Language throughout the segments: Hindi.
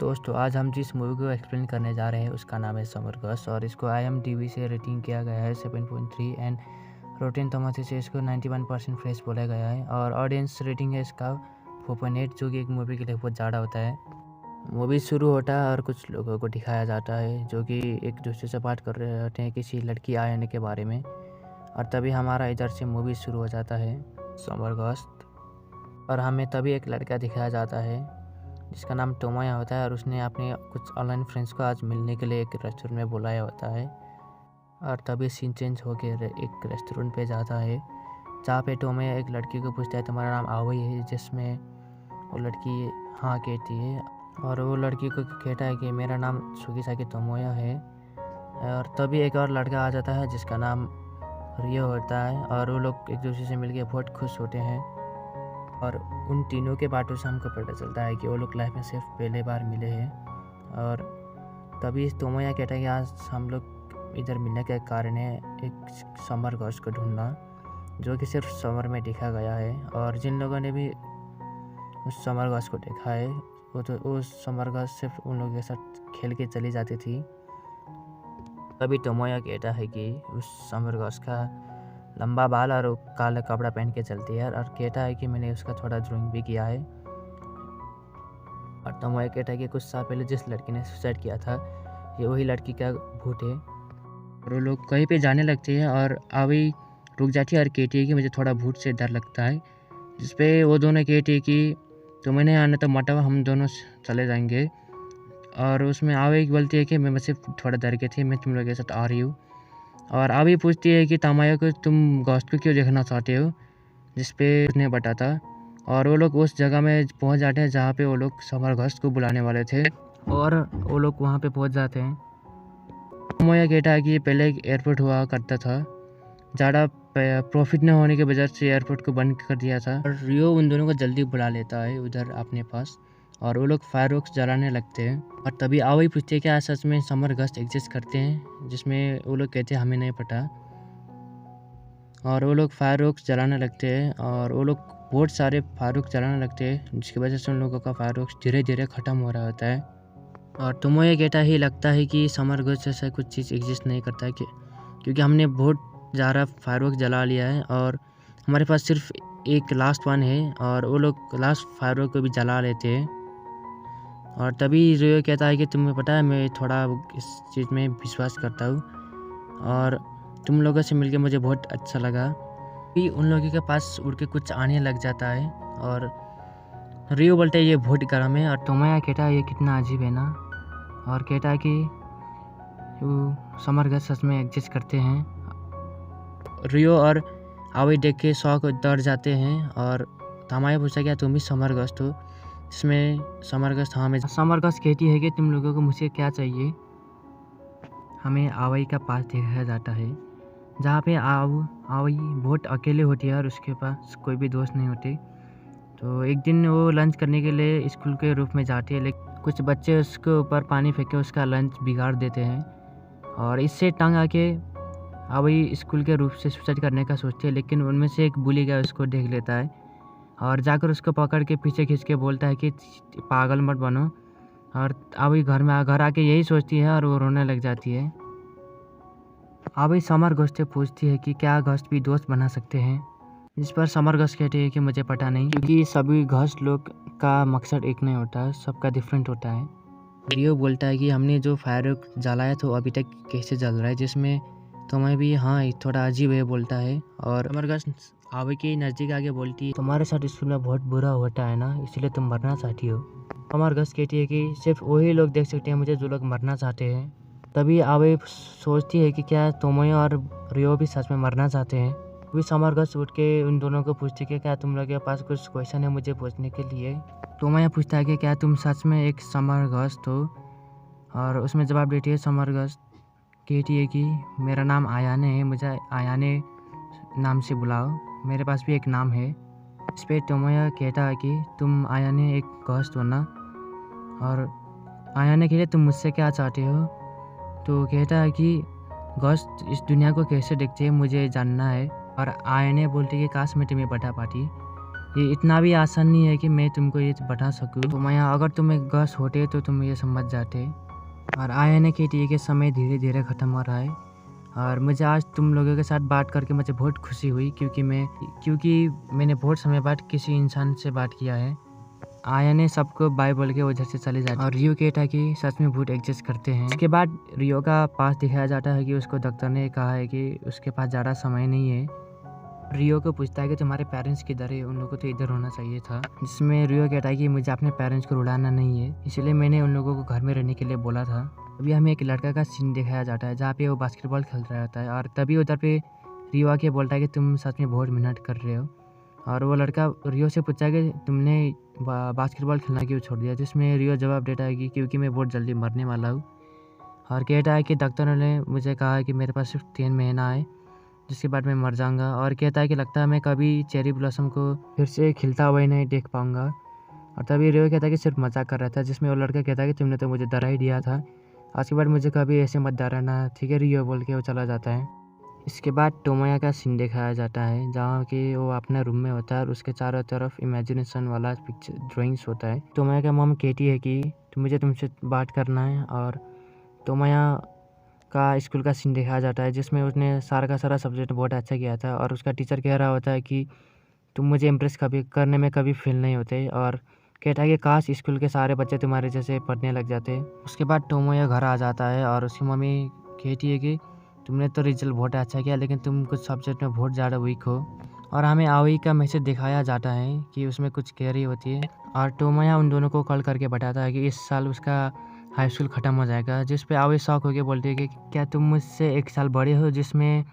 दोस्तों आज हम जिस मूवी को एक्सप्लेन करने जा रहे हैं उसका नाम है समर गस्ट और इसको IMDb से रेटिंग किया गया है 7.3 एंड रोटेन टोमेटो से इसको 91% फ्रेश बोला गया है और ऑडियंस रेटिंग है इसका 4.8 जो कि एक मूवी के लिए बहुत ज़्यादा होता है। मूवी शुरू होता है और कुछ लोगों को दिखाया जाता है जो कि एक दूसरे से बात कर रहे होते हैं किसी लड़की आने के बारे में और तभी हमारा इधर से मूवी शुरू हो जाता है समर गस्ट और हमें तभी एक लड़का दिखाया जाता है जिसका नाम टोमोया होता है और उसने अपने कुछ ऑनलाइन फ्रेंड्स को आज मिलने के लिए एक रेस्टोरेंट में बुलाया होता है और तभी सीन चेंज होकर एक रेस्टोरेंट पे जाता है जहाँ पे टोमोया एक लड़की को पूछता है तुम्हारा नाम आवई है, जिसमें वो लड़की हाँ कहती है और वो लड़की को कहता है कि मेरा नाम सुगिसाकी टोमोया है और तभी एक और लड़का आ जाता है जिसका नाम रियो होता है और वो लोग एक दूसरे से मिलकर बहुत खुश होते हैं और उन तीनों के बातों से हमको पता चलता है कि वो लोग लाइफ में सिर्फ पहले बार मिले हैं और तभी टोमोया कहता है कि आज हम लोग इधर मिलने का कारण है एक समर गस्ट को ढूंढना जो कि सिर्फ समर में देखा गया है और जिन लोगों ने भी उस समर गस्ट को देखा है वो तो उस समर गस्ट सिर्फ उन लोगों के साथ खेल के चली जाती थी। तभी टोमोया कहता है कि उस समर गस्ट का लंबा बाल और काला कपड़ा पहन के चलती है और कहता है कि मैंने उसका थोड़ा ड्राइंग भी किया है और टोमोया कहता है कि कुछ साल पहले जिस लड़की ने सुसाइड किया था ये वही लड़की का भूत है और वो लोग कहीं पे जाने लगते हैं और अभी रुक जाती है और कहती है कि मुझे थोड़ा भूत से डर लगता है, जिसपे वो दोनों कहती है कि तो मैंने आने तो मटा हम दोनों चले जाएंगे और उसमें आवे बोलती है कि मैं सिर्फ थोड़ा डर के थी, मैं तुम लोग के साथ आ रही हूँ और अभी पूछती है कि टोमोया को तुम गॉस्ट को क्यों देखना चाहते हो, जिसपे उसने बताता और वो लोग उस जगह में पहुंच जाते हैं जहाँ पे वो लोग समर गॉस्ट को बुलाने वाले थे और वो लोग वहाँ पे पहुंच जाते हैं। टोमोया कहता है कि पहले एक एयरपोर्ट हुआ करता था, ज़्यादा प्रॉफिट न होने की वजह से एयरपोर्ट को बंद कर दिया था और रियो उन दोनों को जल्दी बुला लेता है उधर अपने पास और वो लोग फायरवर्क्स जलाने लगते हैं और तभी आवई पूछते हैं कि आज सच में समर गस्ट एग्जिस्ट करते हैं, जिसमें वो लोग कहते हैं हमें नहीं पता और वो लोग फायरवर्क्स जलाने लगते हैं और वो लोग बहुत सारे फायरवर्क्स जलाने लगते हैं जिसकी वजह से उन लोगों का फायरवर्क्स धीरे धीरे ख़त्म हो रहा होता है और टोमोया कहता ही लगता है कि समर गस्ट जैसा कुछ चीज़ एग्जिस्ट नहीं करता है क्योंकि हमने बहुत ज़्यादा फायरवर्क्स जला लिया है और हमारे पास सिर्फ एक लास्ट वन है और वो लोग लास्ट फायरवर्क को भी जला लेते हैं और तभी रियो कहता है कि तुम्हें पता है मैं थोड़ा इस चीज़ में विश्वास करता हूँ और तुम लोगों से मिलके मुझे बहुत अच्छा लगा कि उन लोगों के पास उड़ के कुछ आने लग जाता है और रियो बोलता है ये बहुत गर्म है और टोमोया कहता है ये कितना अजीब है ना और कहता है कि समर गस्ट सच में एग्जिस्ट करते हैं। रियो और आवई देख के शौक डर जाते हैं और टोमोया पूछता क्या तुम भी समर गस्ट हो, जिसमें समर गस्ट हाँ मैं समर गस्ट कहती है कि तुम लोगों को मुझे क्या चाहिए। हमें आवई का पास दिखाया जाता है जहाँ पे आवई बहुत अकेले होती है और उसके पास कोई भी दोस्त नहीं होते। तो एक दिन वो लंच करने के लिए स्कूल के रूप में जाती है लेकिन कुछ बच्चे उसके ऊपर पानी फेंक के उसका लंच बिगाड़ देते हैं और इससे तंग आके आवई स्कूल के रूप से सुसाइड करने का सोचती है लेकिन उनमें से एक बुली गया उसको देख लेता है और जाकर उसको पकड़ के पीछे खींच के बोलता है कि पागल मत बनो और आवई घर आके यही सोचती है और वो रोने लग जाती है। आवई समर गस्ट से पूछती है कि क्या गस्ट भी दोस्त बना सकते हैं, जिस पर समर गस्ट कहते हैं कि मुझे पता नहीं क्योंकि सभी गस्ट लोग का मकसद एक नहीं होता है, सबका डिफरेंट होता है। रियो बोलता है कि हमने जो फायरवर्क जलाया तो अभी तक कैसे जल रहा है, जिसमें तुम्हें भी हाँ थोड़ा अजीब है बोलता है और समर गस्ट आवई के नज़दीक आगे बोलती है तुम्हारे साथ स्कूल में बहुत बुरा होता है ना, इसलिए तुम मरना चाहती हो। समर गस्ट कहती है कि सिर्फ वही लोग देख सकते हैं मुझे जो लोग मरना चाहते हैं। तभी आवई सोचती है कि क्या टोमोया और रियो भी सच में मरना चाहते हैं। अभी समर गस्ट उठ के उन दोनों को पूछती है क्या तुम लोग के पास कुछ क्वेश्चन है मुझे पूछने के लिए। टोमोया पूछता है कि क्या तुम सच में एक समर गस्ट हो और उसमें जवाब देती है समर गस्ट कहती है कि मेरा नाम आयाने है, मुझे आयाने नाम से बुलाओ, मेरे पास भी एक नाम है। इस पर टोमोया कहता है कि तुम आयाने एक गस्ट हो ना और आयाने के लिए तुम मुझसे क्या चाहते हो। तो कहता है कि गस्ट इस दुनिया को कैसे देखते हैं मुझे जानना है और आयाने बोलती है कि काश मैं तुम्हें बता पाती। ये इतना भी आसान नहीं है कि मैं तुमको ये बता सकूँ। तो मैं अगर तुम एक गस होते तो तुम ये समझ जाते। और आयन केटी के समय धीरे धीरे ख़त्म हो रहा है और मुझे आज तुम लोगों के साथ बात करके मुझे बहुत खुशी हुई क्योंकि मैंने बहुत समय बाद किसी इंसान से बात किया है। आया ने सबको बाय बोल के उधर से चले जाते और रियो कहता कि सच में बहुत एडजस्ट करते हैं। इसके बाद रियो का पास दिखाया जाता है कि उसको डॉक्टर ने कहा है कि उसके पास ज़्यादा समय नहीं है। रियो को पूछता है कि तुम्हारे पेरेंट्स किधर है, उन लोगों को तो इधर होना चाहिए था। जिसमें रियो कहता है कि मुझे अपने पेरेंट्स को रुलाना नहीं है, इसलिए मैंने उन लोगों को घर में रहने के लिए बोला था। अभी हमें एक लड़का का सीन दिखाया जाता है जहाँ पे वो बास्केटबॉल खेल रहा होता है और तभी उधर पे रियो आके बोलता है कि तुम सच में बहुत मेहनत कर रहे हो। और वो लड़का रियो से पूछा कि तुमने बास्केटबॉल खेलना क्यों छोड़ दिया, जिसमें रियो जवाब देता है कि क्योंकि मैं बहुत जल्दी मरने वाला हूँ। और कहता है कि डॉक्टर ने मुझे कहा है कि मेरे पास सिर्फ 3 महीना है, जिसके बाद मैं मर जाऊँगा। और कहता है कि लगता है मैं कभी चेरी ब्लॉसम को फिर से खिलता हुआ ही नहीं देख पाऊँगा। और तभी रियो कहता है कि सिर्फ मजाक कर रहा था, जिसमें वो लड़का कहता है कि तुमने तो मुझे डरा ही दिया था, आज के बाद मुझे कभी ऐसे मत डराना, ठीक है रियो, बोल के वो चला जाता है। इसके बाद टोमोया का सीन दिखाया जाता है जहाँ कि वो अपने रूम में होता है और उसके चारों तरफ इमेजिनेशन वाला पिक्चर ड्राइंग्स होता है। टोमोया का मॉम कहती है कि मुझे तुमसे बात करना है। और टोमोया का स्कूल का सीन दिखाया जाता है जिसमें उसने सारा का सारा सब्जेक्ट बहुत अच्छा किया था और उसका टीचर कह रहा होता है कि तुम मुझे इम्प्रेस कभी करने में कभी फेल नहीं होते। और कहता है कि काश स्कूल के सारे बच्चे तुम्हारे जैसे पढ़ने लग जाते। उसके बाद टोमोया घर आ जाता है और उसकी मम्मी कहती है कि तुमने तो रिजल्ट बहुत अच्छा किया लेकिन तुम कुछ सब्जेक्ट में बहुत ज़्यादा वीक हो। और हमें आवी का मैसेज दिखाया जाता है कि उसमें कुछ कह रही होती है और टोमोया उन दोनों को कॉल करके बताता है कि इस साल उसका हाई स्कूल ख़त्म हो जाएगा। जिस पे आवी शौक होकर बोलती है कि क्या तुम मुझसे 1 साल बड़े हो, जिसमें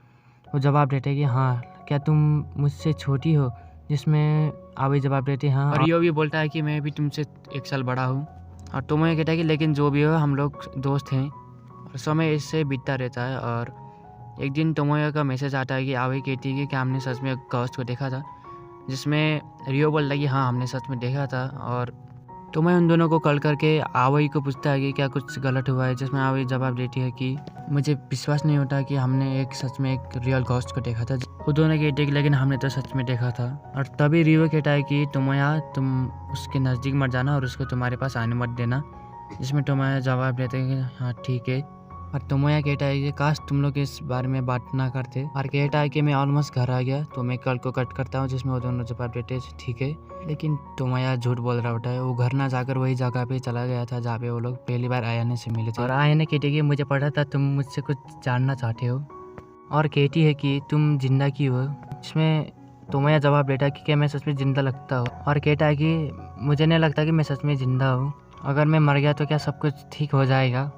वो जवाब देते हैं कि हाँ। क्या तुम मुझसे छोटी हो, जिसमें आवी जवाब देती है हाँ। और रियो भी बोलता है कि मैं भी तुमसे 1 साल बड़ा हूँ। और टोमोया कहता है कि लेकिन जो भी हो हम लोग दोस्त हैं। और समय इससे बीतता रहता है और एक दिन टोमोया का मैसेज आता है कि आवी कहती है कि क्या हमने सच में घोस्ट को देखा था, जिसमें रियो बोलता है कि हाँ हमने सच में देखा था। और टोमोया उन दोनों को कॉल करके आवी को पूछता है कि क्या कुछ गलत हुआ है, जिसमें आवी जवाब देती है कि मुझे विश्वास नहीं होता कि हमने सच में एक रियल घोस्ट को देखा था। वो दोनों कहते हैं लेकिन हमने तो सच में देखा था। और तभी रियो कहता है कि टोमोया तुम उसके नज़दीक मत जाना और उसको तुम्हारे पास आने मत देना, जिसमें टोमोया जवाब देते हैं कि हाँ ठीक है। और टोमोया कहता है कि काश तुम लोग इस बारे में बात ना करते। और कहता है कि मैं ऑलमोस्ट घर आ गया तो मैं कल को कट करता हूँ, जिसमें वो दोनों जवाब देते हैं ठीक है। लेकिन टोमोया झूठ बोल रहा होता है, वो घर ना जाकर वही जगह पे चला गया था जहाँ पे वो लोग पहली बार आयाने से मिले थे। और आयाने कहती है कि मुझे पता था तुम मुझसे कुछ जानना चाहते हो। और कहती है कि तुम जिंदा क्यों हो, जिसमें टोमोया जवाब देता है कि क्या मैं सच में जिंदा लगता हूँ। और कहता है कि मुझे नहीं लगता कि मैं सच में जिंदा हूँ, अगर मैं मर गया तो क्या सब कुछ ठीक हो जाएगा।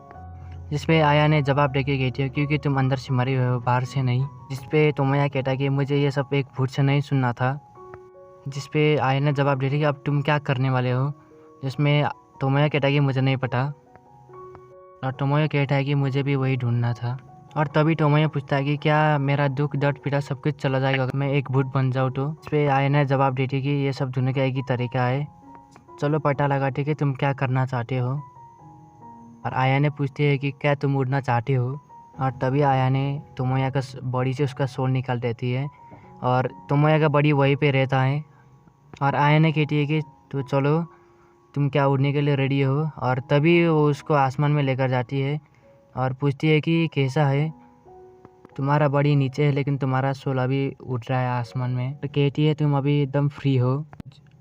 जिसपे आया ने जवाब देके कहती है क्योंकि तुम अंदर से मरे हुए हो, बाहर से नहीं। जिसपे टोमोया कहता है कि मुझे ये सब एक भूत से नहीं सुनना था। जिसपे आया ने जवाब देती है कि अब तुम क्या करने वाले हो, जिसमें टोमोया कहता है कि मुझे नहीं पता। और टोमोया कहता है कि मुझे भी वही ढूंढना था। और तभी टोमोया पूछता है कि क्या मेरा दुख दर्द पीड़ा सब कुछ चला जाएगा अगर मैं एक भूत बन जाऊँ तो। इस पर आया ने जवाब देती है कि ये सब ढूंढने का एक ही तरीका है, चलो पता लगाते कि तुम क्या करना चाहते हो। और आया ने पूछती है कि क्या तुम उड़ना चाहते हो। और तभी आया ने टोमोया का बॉडी से उसका सोल निकाल देती है और टोमोया का बॉडी वहीं पे रहता है। और आया ने कहती है कि तो चलो तुम क्या उड़ने के लिए रेडी हो। और तभी वो उसको आसमान में लेकर जाती है और पूछती है कि कैसा है, तुम्हारा बॉडी नीचे है लेकिन तुम्हारा सोल अभी उड़ रहा है आसमान में। तो कहती है तुम अभी एकदम फ्री हो,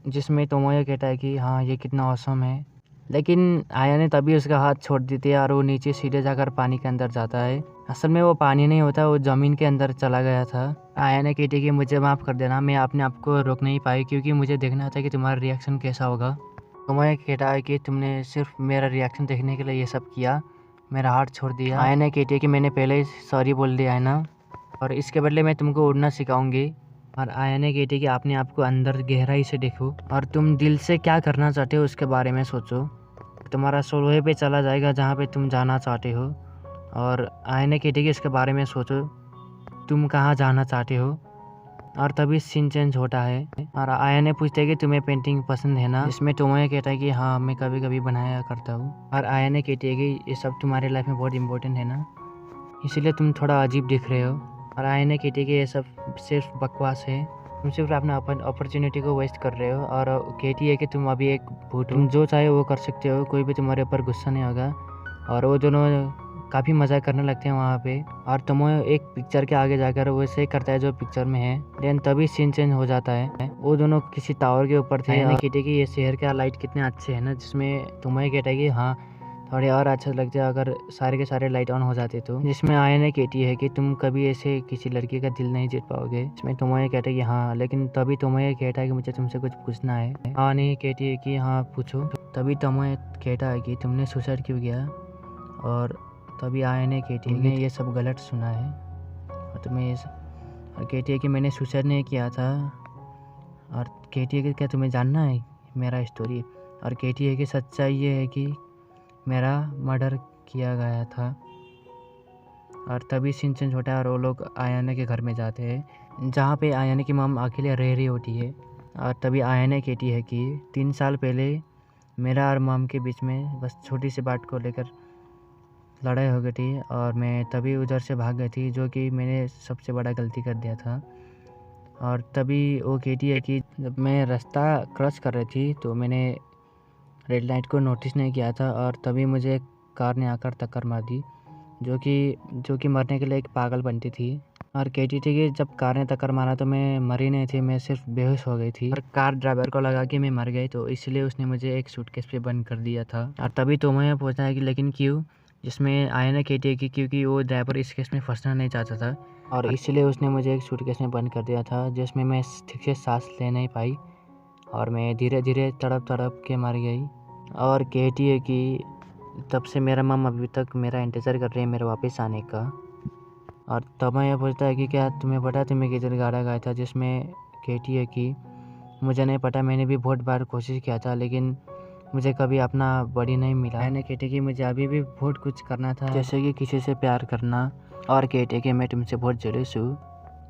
जिसमें टोमोया कहता है कि हाँ ये कितना औसम है। लेकिन आया ने तभी उसका हाथ छोड़ देती है और वो नीचे सीधे जाकर पानी के अंदर जाता है। असल में वो पानी नहीं होता, वो ज़मीन के अंदर चला गया था। आया ने कहती कि मुझे माफ़ कर देना, मैं अपने आप को रोक नहीं पाई क्योंकि मुझे देखना था कि तुम्हारा रिएक्शन कैसा होगा। तो मैं कहता है कि तुमने सिर्फ मेरा रिएक्शन देखने के लिए ये सब किया, मेरा हाथ छोड़ दिया। आया ने कहती है कि मैंने पहले ही सॉरी बोल दिया है ना, और इसके बदले मैं तुमको उड़ना सिखाऊंगी। और आया ने कहती है कि अपने आप को अंदर गहराई से देखो और तुम दिल से क्या करना चाहते हो उसके बारे में सोचो। तुम्हारा सोल वहीं पे चला जाएगा जहाँ पे तुम जाना चाहते हो। और आया ने कहती है कि इसके बारे में सोचो, तुम कहाँ जाना चाहते हो। और तभी सीन चेंज होता है और आया ने पूछते है कि तुम्हें पेंटिंग पसंद है ना, जिसमें टोमोया कहता है कि हाँ मैं कभी कभी बनाया करता हूँ। और आया ने कहती है कि ये सब तुम्हारे लाइफ में बहुत इंपॉर्टेंट है ना, इसीलिए तुम थोड़ा अजीब दिख रहे हो। और आया ने कहती है कि ये सब सिर्फ बकवास है, तुम सिर्फ अपना अपॉर्चुनिटी को वेस्ट कर रहे हो। और कहती है कि तुम अभी एक भूत, तुम जो चाहे वो कर सकते हो, कोई भी तुम्हारे ऊपर गुस्सा नहीं होगा। और वो दोनों काफ़ी मज़ा करने लगते हैं वहाँ पे। और तुम्हें एक पिक्चर के आगे जाकर वैसे ही करता है जो पिक्चर में है। देन तभी सीन चेंज हो जाता है। वो दोनों किसी टावर के ऊपर थे। और कहते कि ये शहर का लाइट कितने अच्छे हैं ना, जिसमें तुम्हें कहता है कि हाँ थोड़े और अच्छा लगता है अगर सारे के सारे लाइट ऑन हो जाते तो। जिसमें आयन ने कहती है कि तुम कभी ऐसे किसी लड़की का दिल नहीं जीत पाओगे। इसमें तुम्हें कहता है कि हाँ, लेकिन तभी तुम्हें कहता है कि मुझे तुमसे कुछ पूछना है। हाँ नहीं कहती है कि हाँ पूछो। तभी तुम्हें कहता है कि तुमने सुसाइड क्यों किया। और तभी आयन ने कहती है कि ये सब गलत सुना है और तुम्हें और कहती है कि मैंने सुसाइड नहीं किया था। और कहती है कि क्या तुम्हें जानना है मेरा स्टोरी। और कहती है कि सच्चाई ये है कि मेरा मर्डर किया गया था। और तभी सीन चेंज होता है और वो लोग आयन के घर में जाते हैं, जहाँ पे आयन की मॉम अकेले रह रही होती है। और तभी आयन कहती है कि 3 साल पहले मेरा और मॉम के बीच में बस छोटी सी बात को लेकर लड़ाई हो गई थी। और मैं तभी उधर से भाग गई थी, जो कि मैंने सबसे बड़ा गलती कर दिया था। और तभी वो कहती है कि जब मैं रास्ता क्रॉस कर रही थी तो मैंने रेड लाइट को नोटिस नहीं किया था। और तभी मुझे कार ने आकर टक्कर मार दी, जो कि मरने के लिए एक पागल बनती थी। और कहती थी कि जब कार ने टक्कर मारा तो मैं मरी नहीं थी, मैं सिर्फ बेहोश हो गई थी। और कार ड्राइवर को लगा कि मैं मर गई, तो इसलिए उसने मुझे एक सूटकेस पे बंद कर दिया था। और तभी तुम्हें पूछा है कि लेकिन क्यों, जिसमें आयन कहती है कि क्योंकि वो ड्राइवर इस केस में फंसना नहीं चाहता था और इसलिए उसने मुझे एक सूटकेस में बंद कर दिया था, जिसमें मैं ठीक से सांस ले नहीं पाई और मैं धीरे धीरे तड़प के मर गई। और कहती है कि तब से मेरा मम अभी तक मेरा इंतज़ार कर रही है मेरे वापस आने का। और तब मैं यह पूछता है कि क्या तुम्हें पता तुम्हें किधर गाड़ा गया था, जिसमें कहती है कि मुझे नहीं पता, मैंने भी बहुत बार कोशिश किया था लेकिन मुझे कभी अपना बॉडी नहीं मिला। मैंने कहते कि मुझे अभी भी बहुत कुछ करना था, जैसे कि किसी से प्यार करना। और कहते कि मैं तुमसे बहुत जेलस हूँ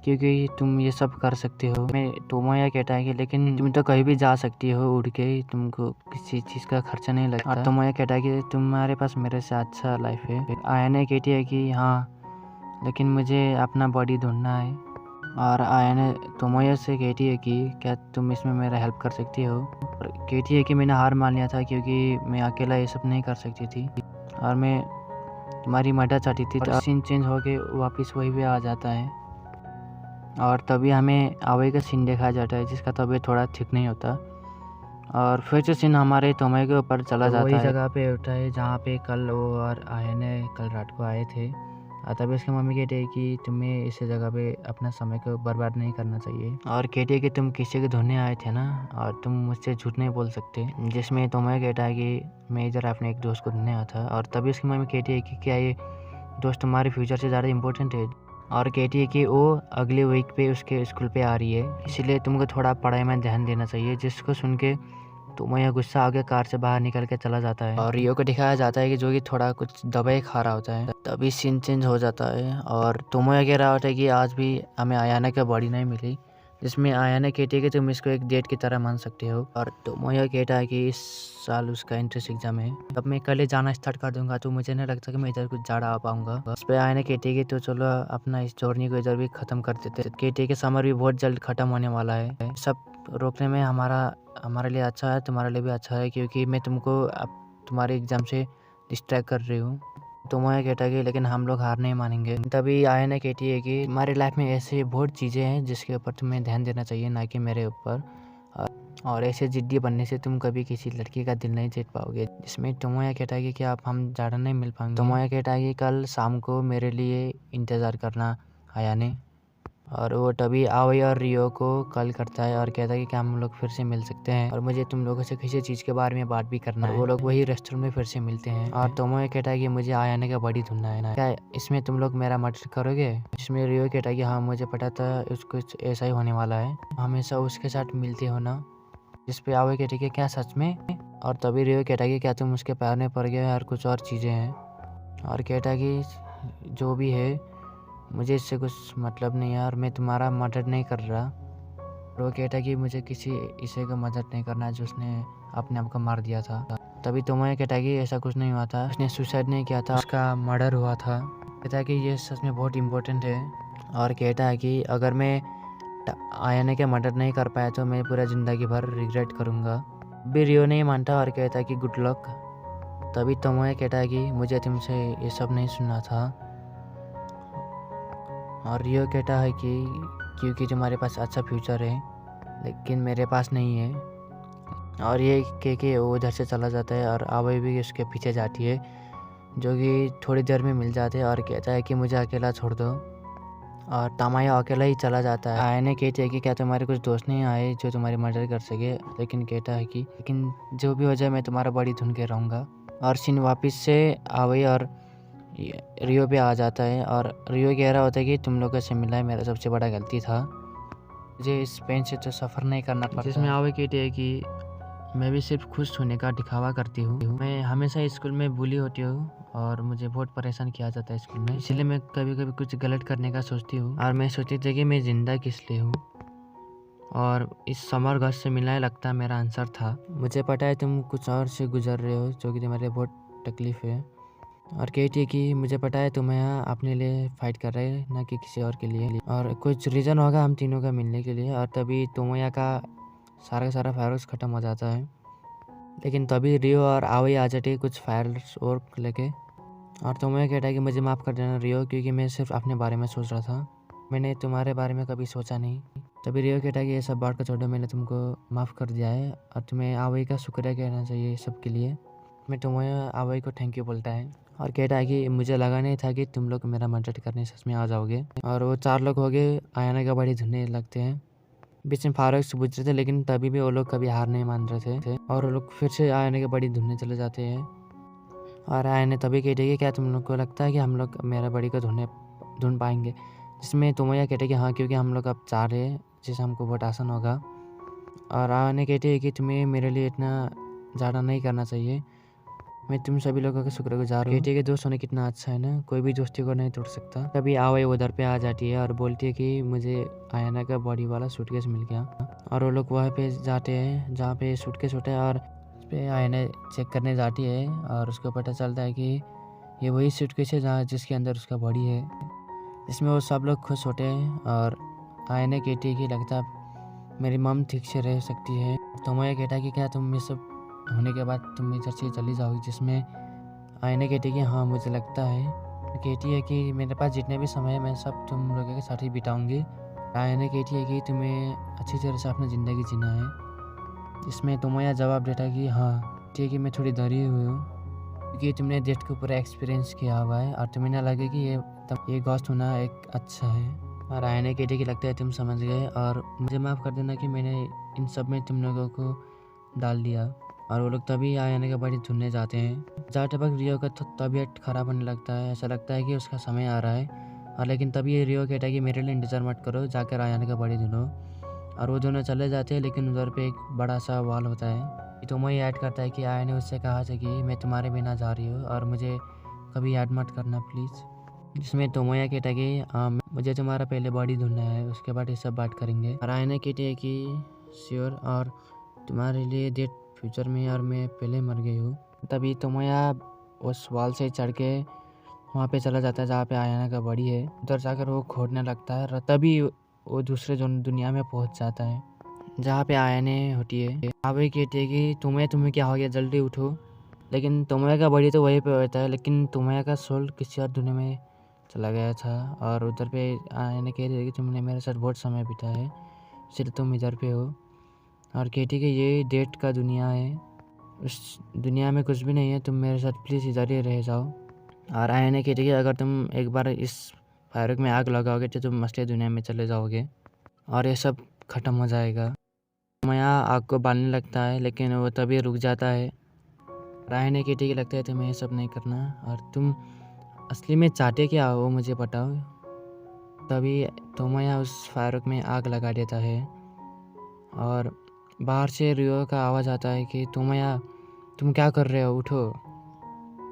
क्योंकि तुम ये सब कर सकते हो। मैं तुम्हें यह कहता है कि लेकिन तुम तो कहीं भी जा सकती हो उड़ के, तुमको किसी चीज़ का खर्चा नहीं लगता। और तुम्हें यह कहता है कि तुम्हारे पास मेरे से अच्छा लाइफ है। आयन कहती है कि हाँ लेकिन मुझे अपना बॉडी ढूंढना है। और आयन तोमोया से कहती है कि क्या तुम इसमें मेरा हेल्प कर सकती हो। और कहती है कि मैंने हार मान लिया था क्योंकि मैं अकेला ये सब नहीं कर सकती थी और मैं तुम्हारी मदद चाहती थी। और सीन चेंज होके वापस वही पे आ जाता है और तभी हमें आवे का सीन दिखाया जाता है जिसका तबीयत थोड़ा ठीक नहीं होता। और फिर से सीन हमारे तोमोया के ऊपर चला जाता है। वही जगह पे होता है जहाँ पे कल वो और आयन कल रात को आए थे। तभी उसकी मम्मी कहती है कि तुम्हें इस जगह पे अपना समय को बर्बाद नहीं करना चाहिए। और कहती है कि तुम किसी को ढूंढने आए थे ना और तुम मुझसे झूठ नहीं बोल सकते, जिसमें तुम्हें कहता है कि मैं इधर अपने एक दोस्त को ढूंढने आया था। और तभी उसकी मम्मी कहती है कि क्या ये दोस्त तुम्हारे फ्यूचर से ज़्यादा इंपॉर्टेंट है। और कहती है कि वो अगले वीक पे उसके स्कूल पे आ रही है, इसलिए तुमको थोड़ा पढ़ाई में ध्यान देना चाहिए। जिसको सुन के तुम्हें गुस्सा आगे कार से बाहर निकल के चला जाता है। और रियो को दिखाया जाता है कि जो कि थोड़ा कुछ दवाई खा रहा होता है। तभी सीन चेंज हो जाता है और तुम्हें कह रहा होता है कि आज भी हमें आयाना का बॉडी नहीं मिली, जिसमें आयाना कहती है कि तुम इसको एक डेट की तरह मान सकते हो। और तुम्हें कहता है कि इस साल उसका एंट्रेंस एग्जाम है, अब मैं कल ही जाना स्टार्ट कर दूंगा तो मुझे नहीं लगता कि मैं इधर कुछ ज़्यादा आ पाऊंगा। उस पर आयाना कहती है कि तो चलो अपना इस जर्नी को इधर भी ख़त्म कर देते। कहती है कि समर भी बहुत जल्द ख़त्म होने वाला है, सब रोकने में हमारे लिए अच्छा है, तुम्हारे लिए भी अच्छा है क्योंकि मैं तुमको अब तुम्हारे एग्ज़ाम से डिस्ट्रैक्ट कर रही हूँ। तुम्हें कहता है कि लेकिन हम लोग हार नहीं मानेंगे। तभी आयना कहती है कि हमारी लाइफ में ऐसी बहुत चीज़ें हैं जिसके ऊपर तुम्हें ध्यान देना चाहिए, ना कि मेरे ऊपर। और ऐसे ज़िद्दी बनने से तुम कभी किसी लड़की का दिल नहीं जीत पाओगे। जिसमें तुम्हें कहता है कि क्या आप हम ज़्यादा नहीं मिल पाएंगे। तुम्हें कहता है कि कल शाम को मेरे लिए इंतज़ार करना आयाने। और वो तभी आवई और रियो को कॉल करता है और कहता है कि क्या हम लोग फिर से मिल सकते हैं और मुझे तुम लोगों से किसी चीज़ के बारे में बात भी करना है। वो लोग वही रेस्टोरेंट में फिर से मिलते हैं और तोमोया कहता है कि मुझे आयाने का बॉडी ढूंढना है ना, क्या इसमें तुम लोग मेरा मदद करोगे। जिसमें रियो कहता है कि हाँ मुझे पता था कुछ ऐसा ही होने वाला है, हमेशा उसके साथ मिलते हो ना। जिस पे आवई कहती है कि क्या सच में। और तभी रियो कहता है कि क्या तुम उसके पैर में पड़ गए और कुछ और चीज़ें हैं। और कहता है कि जो भी है मुझे इससे कुछ मतलब नहीं है और मैं तुम्हारा मदद नहीं कर रहा। और वो कहता है कि मुझे किसी इसे को मदद नहीं करना है जो उसने अपने आप को मार दिया था। तभी तुम्हें कहता है कि ऐसा कुछ नहीं हुआ था, उसने सुसाइड नहीं किया था, उसका मर्डर हुआ था। कहता है कि ये सच में बहुत इम्पोर्टेंट है। और कहता है कि अगर मैं आयने के मदद नहीं कर पाया तो मैं पूरा ज़िंदगी भर रिग्रेट करूँगा। भी रियो नहीं मानता और कहता है कि गुड लक। तभी तोमोया कहता है कि मुझे तुमसे ये सब नहीं सुनना था। और रियो कहता है कि क्योंकि तुम्हारे पास अच्छा फ्यूचर है लेकिन मेरे पास नहीं है। और ये कह के वो उधर से चला जाता है और आवे भी उसके पीछे जाती है, जो कि थोड़ी देर में मिल जाते हैं और कहता है कि मुझे अकेला छोड़ दो। और तामाया अकेला ही चला जाता है। आयने कहती है कि क्या तुम्हारे कुछ दोस्त नहीं आए जो तुम्हारी मदद कर सके, लेकिन कहता है कि लेकिन जो भी हो जाए मैं तुम्हारा बड़ी ढूंढ के रहूँगा। और सीन वापस से आवे और रियो पे आ जाता है और रियो कह रहा होता है कि तुम लोगों से मिला है मेरा सबसे बड़ा गलती था, मुझे इस पेन से तो सफ़र नहीं करना पड़ता। जिसमें आवे कहती है कि मैं भी सिर्फ खुश होने का दिखावा करती हूँ, मैं हमेशा स्कूल में बुली होती हूँ और मुझे बहुत परेशान किया जाता है स्कूल में, इसलिए मैं कभी कभी कुछ गलत करने का सोचती हूँ। और मैं सोचती थी कि मैं ज़िंदा किस लिए हूँ, और इस समर गज से मिलना लगता मेरा आंसर था। मुझे पता है तुम कुछ और से गुजर रहे हो जो कि तुम्हारे बहुत तकलीफ़ है। और कहती है कि मुझे पता है तुम यहाँ अपने लिए फ़ाइट कर रहे हैं ना कि किसी और के लिए, और कुछ रीज़न होगा हम तीनों का मिलने के लिए। और तभी तोमोया का सारा फायर्स ख़त्म हो जाता है, लेकिन तभी रियो और आवे आ जाते कुछ फायर्स और लेके। और तोमोया कहता है कि मुझे माफ़ कर देना रियो, क्योंकि मैं सिर्फ अपने बारे में सोच रहा था, मैंने तुम्हारे बारे में कभी सोचा नहीं। तभी रियो कहता है कि ये सब बात का छोड़ो, मैंने तुमको माफ़ कर दिया है और तुम्हें आवे का शुक्रिया कहना चाहिए सब के लिए। मैं तोमोया आवे को थैंक यू बोलता है और कहता है कि मुझे लगा नहीं था कि तुम लोग मेरा मदद करने सच में आ जाओगे। और वो 4 लोग हो गए आयना का बड़ी ढूंढने लगते हैं। बीच में फारूक से पूछ रहे थे, लेकिन तभी भी वो लोग कभी हार नहीं मान रहे थे और वो लोग फिर से आयने के बड़ी ढूंढने चले जाते हैं। और आयने तभी कहते हैं कि क्या तुम लोग को लगता है कि हम लोग मेरा बड़ी को ढूंढ पाएंगे, जिसमें तोमोया कहते हैं कि हाँ, क्योंकि हम लोग अब 4 हैं जिससे हमको बहुत आसान होगा। और आयने कहते हैं कि तुम्हें मेरे लिए इतना ज़्यादा नहीं करना चाहिए, मैं तुम सभी लोगों का शुक्रगुजार हूँ। कहती है कि दोस्त होना कितना अच्छा है ना, कोई भी दोस्ती को नहीं तोड़ सकता। तभी आवे उधर पे आ जाती है और बोलती है कि मुझे आयना का बॉडी वाला सूटकेस मिल गया। और वो लोग वहाँ पे जाते हैं जहाँ पे सूटकेस होता है और उस पर आयना चेक करने जाती है और उसको पता चलता है कि ये वही सूटकेस है जहाँ जिसके अंदर उसका बॉडी है, जिसमें वो सब लोग खुश होते हैं। और आयना कहती है कि लगता मेरी मम ठीक से रह सकती है। तोमोया कहता है कि क्या तुम ये सब होने के बाद तुम इधर से चली जाओगी, जिसमें आयने कहती है कि हाँ मुझे लगता है। कहती है कि मेरे पास जितने भी समय है मैं सब तुम लोगों के साथ ही बिताऊंगी। आयने कहती है कि तुम्हें अच्छी तरह से अपनी ज़िंदगी जीना है। इसमें तोमोया जवाब देता है कि हाँ ठीक है, मैं थोड़ी डरी हुई हूँ क्योंकि तुमने डेट को पूरा एक्सपीरियंस किया हुआ है और तुम्हें ना लगे कि ये घोस्ट होना एक अच्छा है। और आयने कहती है कि लगता है तुम समझ गए और मुझे माफ़ कर देना कि मैंने इन सब में तुम लोगों को डाल दिया। और वो लोग तभी आयने के बड़ी ढूंढने जाते हैं। जाते वक्त रियो का तबीयत ख़राब होने लगता है, ऐसा लगता है कि उसका समय आ रहा है। और लेकिन तभी रियो कहता है कि मेरे लिए इंतज़ार मत करो, जाकर आयने का बड़ी ढूंढो। और वो दोनों चले जाते हैं, लेकिन उधर पे एक बड़ा सा वॉल होता है। तोमोया याद करता है कि आया ने उससे कहा था कि मैं तुम्हारे बिना जा रही हूँ और मुझे कभी याद मत करना प्लीज़। जिसमें तोमोया कहता है कि मुझे तुम्हारा पहले बॉडी ढूंढना है, उसके बाद ये सब बात करेंगे। और आयने कहती है कि श्योर, और तुम्हारे लिए डेट फ्यूचर में और मैं पहले मर गई हूँ। तभी तोमोया उस वॉल से चढ़ के वहाँ पे चला जाता है जहाँ पे आयना का बॉडी है। उधर जाकर वो खोदने लगता है और तभी वो दूसरे दुनिया में पहुँच जाता है जहाँ पे आयने होती है। आवे कहती है कि तुम्हें क्या हो गया, जल्दी उठो। लेकिन तोमोया का बॉडी तो वहीं पे होता है, लेकिन तोमोया का सोल किसी और दुनिया में चला गया था। और उधर पे आयने कह रही है कि तुमने मेरे साथ बहुत समय बिताया है, इसलिए तुम इधर पे हो। और कहती है कि ये डेट का दुनिया है, उस दुनिया में कुछ भी नहीं है, तुम मेरे साथ प्लीज़ इधर ही रह जाओ। और आयने कहती है कि अगर तुम एक बार इस फायरक में आग लगाओगे तो तुम असली दुनिया में चले जाओगे और ये सब ख़त्म हो जाएगा। माया आग को बालने लगता है, लेकिन वो तभी रुक जाता है। आयने कहती है कि लगता है तुम्हें ये सब नहीं करना और तुम असली में चाहते क्या हो मुझे बताओ। तभी तोमोया उस फायरक में आग लगा देता है और बाहर से रियो का आवाज़ आता है कि तोमोया तुम क्या कर रहे हो, उठो,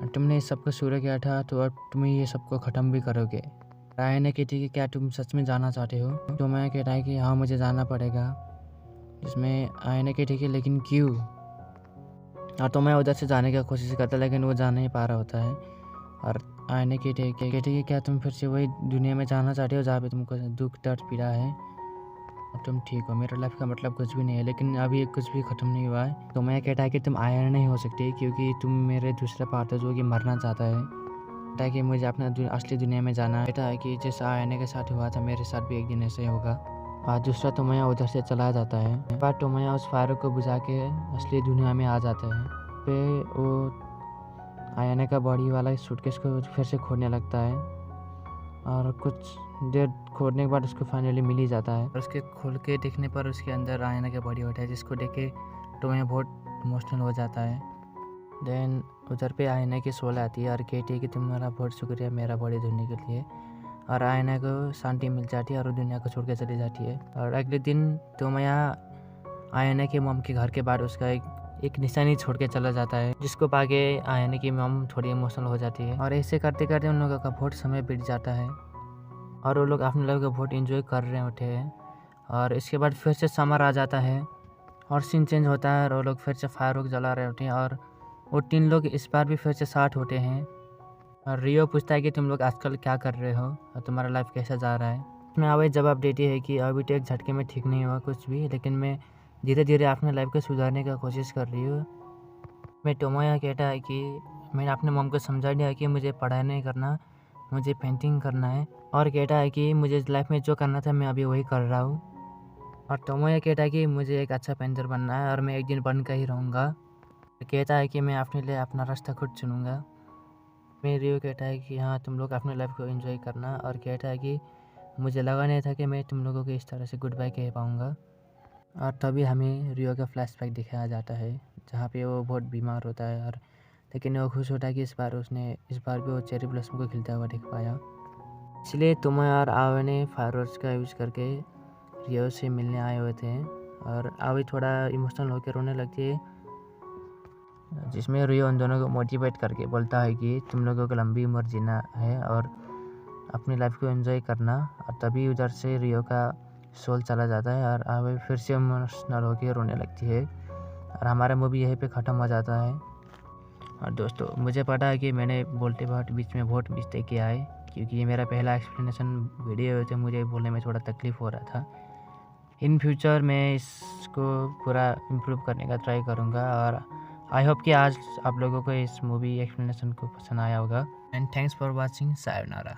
तुमने इस सबको शुरू किया था तो अब तुम ये सबको ख़त्म भी करोगे। आयने कहती है कि क्या तुम सच में जाना चाहते हो। तोमोया कहता है कि हाँ मुझे जाना पड़ेगा। जिसमें आयने कहती है कि लेकिन क्यों। और तोमोया उधर से जाने की कोशिश करता है, लेकिन वो जा नहीं पा रहा होता है। और आयने कहती है कि क्या तुम फिर से वही दुनिया में जाना चाहते हो जहाँ पे तुमको दुख दर्द पीड़ा है। और तुम ठीक हो, मेरा लाइफ का मतलब कुछ भी नहीं है, लेकिन अभी कुछ भी ख़त्म नहीं हुआ है। तो मैं कहता है कि तुम आयरन नहीं हो सकती, क्योंकि तुम मेरे दूसरा पार्ट है जो कि मरना चाहता है। कहता है कि मुझे अपना असली दुनिया में जाना है। कहता है कि जैसा आयरन के साथ हुआ था मेरे साथ भी एक दिन ऐसे ही होगा। और दूसरा तोमया उधर से चला जाता है। पर तोमया उस फारूक को बुझा के असली दुनिया में आ जाता है। पे वो आयरन का बॉडी वाला सूटकेस को फिर से खोदने लगता है और कुछ देर खोदने के बाद उसको फाइनली मिल ही जाता है। और उसके खोल के देखने पर उसके अंदर आयरन का बॉडी होता है, जिसको देख के तोमया बहुत इमोशनल हो जाता है। देन उधर पे आयरन की सोल आती है और कहती है कि तुम्हारा बहुत शुक्रिया मेरा बॉडी ढूंढने के लिए। और आयरन को शांति मिल जाती है और दुनिया को छोड़ के चली जाती है। और अगले दिन तोमया आयरन के मॉम के घर के बाद उसका एक निशानी छोड़ के चला जाता है, जिसको पाके आयरन की मॉम थोड़ी इमोशनल हो जाती है। और ऐसे करते करते उन लोगों का बहुत समय बीत जाता है और वो लोग अपने लाइफ को बहुत इंजॉय कर रहे होते हैं। और इसके बाद फिर से समर आ जाता है और सीन चेंज होता है और वो लोग फिर से फायरवर्क जला रहे होते हैं। और वो 3 लोग इस बार भी फिर से साथ होते हैं। और रियो पूछता है कि तुम लोग आजकल क्या कर रहे हो और तुम्हारा लाइफ कैसा जा रहा है। उसमें आवे जवाब देती है कि अभी तो एक झटके में ठीक नहीं हुआ कुछ भी, लेकिन मैं धीरे धीरे अपने लाइफ को सुधारने का कोशिश कर रही हूँ। मैं तोमया कहता है कि मैंने अपने मॉम को समझा दिया कि मुझे पढ़ाई नहीं करना, मुझे पेंटिंग करना है। और कहता है कि मुझे लाइफ में जो करना था मैं अभी वही कर रहा हूँ। और तोमया कहता है कि मुझे एक अच्छा पेंटर बनना है और मैं एक दिन बन कर ही रहूँगा। कहता है कि मैं अपने लिए अपना रास्ता खुद चुनूँगा। मैं रियो कहता है कि हाँ तुम लोग अपने लाइफ को एंजॉय करना। और कहता है कि मुझे लगा नहीं था कि मैं तुम लोगों को इस तरह से गुड बाय कह पाऊँगा। और तभी हमें रियो का फ्लैशबैक दिखाया जाता है, जहाँ पे वो बहुत बीमार होता है। और लेकिन वो खुश होता है कि इस बार भी वो चेरी ब्लॉसम को खिलता हुआ देख पाया। इसलिए तोमया और आवे ने फायरवर्क्स का यूज़ करके रियो से मिलने आए हुए थे। और आवे थोड़ा इमोशनल होकर रोने लगती है, जिसमें रियो उन दोनों को मोटिवेट करके बोलता है कि तुम लोगों को लंबी उम्र जीना है और अपनी लाइफ को एंजॉय करना। और तभी उधर से रियो का सोल चला जाता है और आवे फिर से इमोशनल होकर रोने लगती है। और हमारा मूवी यहीं पे ख़त्म हो जाता है। और दोस्तों मुझे पता है कि मैंने बोलते वक्त बीच में बहुत मिस्टेक किया है, क्योंकि ये मेरा पहला एक्सप्लेनेशन वीडियो है, तो मुझे बोलने में थोड़ा तकलीफ़ हो रहा था। इन फ्यूचर मैं इसको पूरा इम्प्रूव करने का ट्राई करूँगा। और आई होप कि आज आप लोगों को इस मूवी एक्सप्लेनेशन को पसंद आया होगा। And thanks for watching. Sayonara.